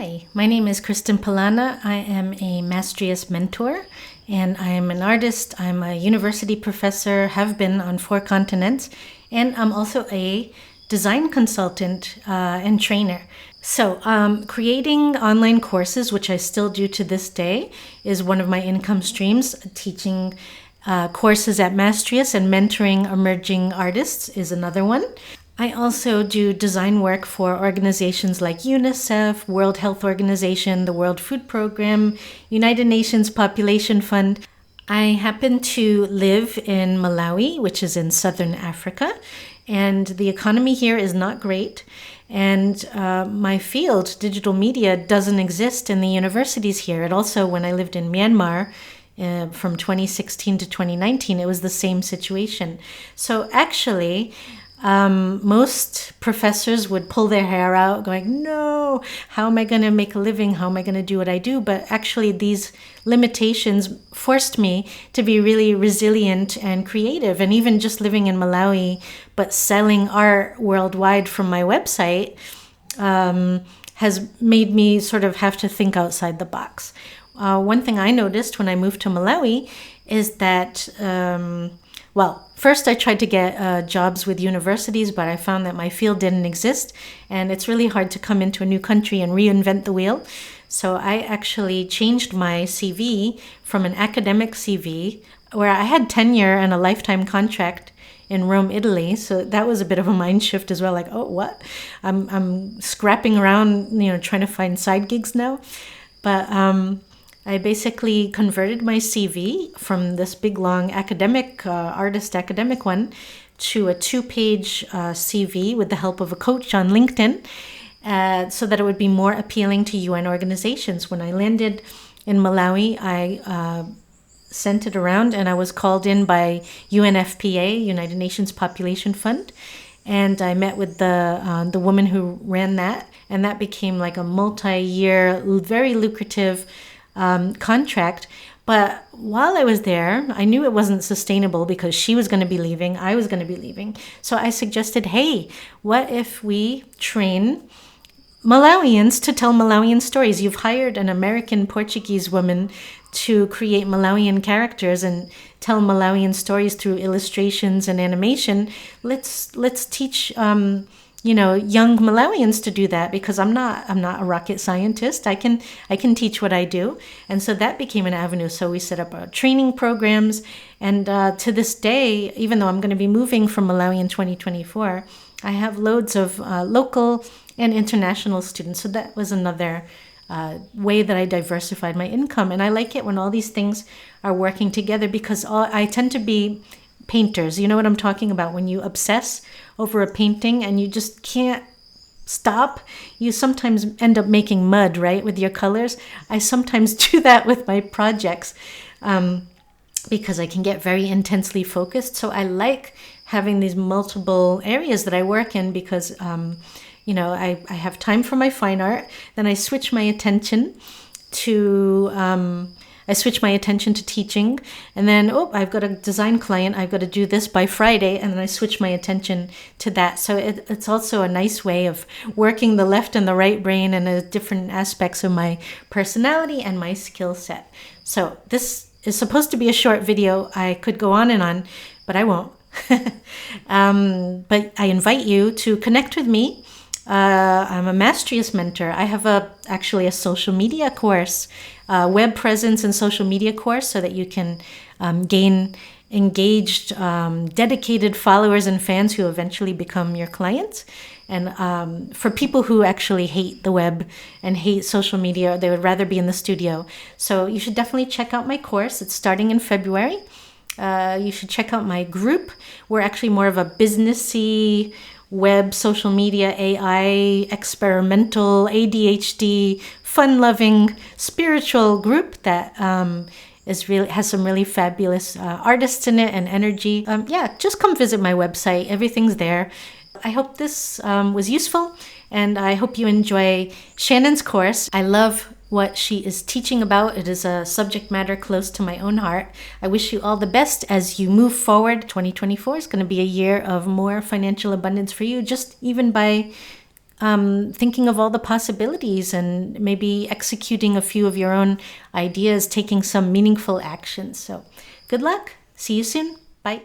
Hi, my name is Kristen. I am a Mastrius mentor, and I am an artist. I'm a university professor, have been on 4 continents, and I'm also a design consultant and trainer. So creating online courses, which I still do to this day, is one of my income streams. Teaching courses at Mastrius and mentoring emerging artists is another one. I also do design work for organizations like UNICEF, World Health Organization, the World Food Program, United Nations Population Fund. I happen to live in Malawi, which is in southern Africa, and the economy here is not great. And my field, digital media, doesn't exist in the universities here. And also, when I lived in Myanmar, from 2016 to 2019, it was the same situation. So actually, most professors would pull their hair out going, no, how am I going to make a living? How am I going to do what I do? But actually these limitations forced me to be really resilient and creative. And even just living in Malawi, but selling art worldwide from my website, has made me sort of have to think outside the box. One thing I noticed when I moved to Malawi is that, first I tried to get jobs with universities, but I found that my field didn't exist, and it's really hard to come into a new country and reinvent the wheel. So I actually changed my CV from an academic CV, where I had tenure and a lifetime contract in Rome, Italy. So that was a bit of a mind shift as well. Like, oh, what? I'm scrapping around, trying to find side gigs now. But I basically converted my CV from this big, long academic, academic one to a 2-page CV with the help of a coach on LinkedIn, so that it would be more appealing to UN organizations. When I landed in Malawi, I sent it around, and I was called in by UNFPA, United Nations Population Fund, and I met with the woman who ran that, and that became like a multi-year, very lucrative contract. But while I was there, I knew it wasn't sustainable because she was going to be leaving, I was going to be leaving. So I suggested, hey, what if we train Malawians to tell Malawian stories? You've hired an American Portuguese woman to create Malawian characters and tell Malawian stories through illustrations and animation. Let's teach young Malawians to do that, because I'm not a rocket scientist. I can teach what I do. And so that became an avenue. So we set up training programs. And to this day, even though I'm going to be moving from Malawi in 2024, I have loads of local and international students. So that was another way that I diversified my income. And I like it when all these things are working together, because I tend to be painters. You know what I'm talking about? When you obsess over a painting and you just can't stop, you sometimes end up making mud, right, with your colors. I sometimes do that with my projects because I can get very intensely focused. So I like having these multiple areas that I work in, because I have time for my fine art. Then I switch my attention to teaching, and then, I've got a design client, I've got to do this by Friday, and then I switch my attention to that. So it's also a nice way of working the left and the right brain and the different aspects of my personality and my skill set. So this is supposed to be a short video. I could go on and on, but I won't. But I invite you to connect with me. I'm a Mastrius mentor. I have actually a social media course, web presence and social media course, so that you can gain engaged, dedicated followers and fans who eventually become your clients. And for people who actually hate the web and hate social media, they would rather be in the studio. So you should definitely check out my course. It's starting in February. You should check out my group. We're actually more of a businessy, web, social media, AI, experimental, ADHD, fun-loving, spiritual group that has some really fabulous artists in it and energy. Just come visit my website. Everything's there. I hope this was useful, and I hope you enjoy Shannon's course. I love what she is teaching about. It is a subject matter close to my own heart. I wish you all the best as you move forward. 2024 is going to be a year of more financial abundance for you, just even by thinking of all the possibilities and maybe executing a few of your own ideas, taking some meaningful actions. So good luck. See you soon. Bye.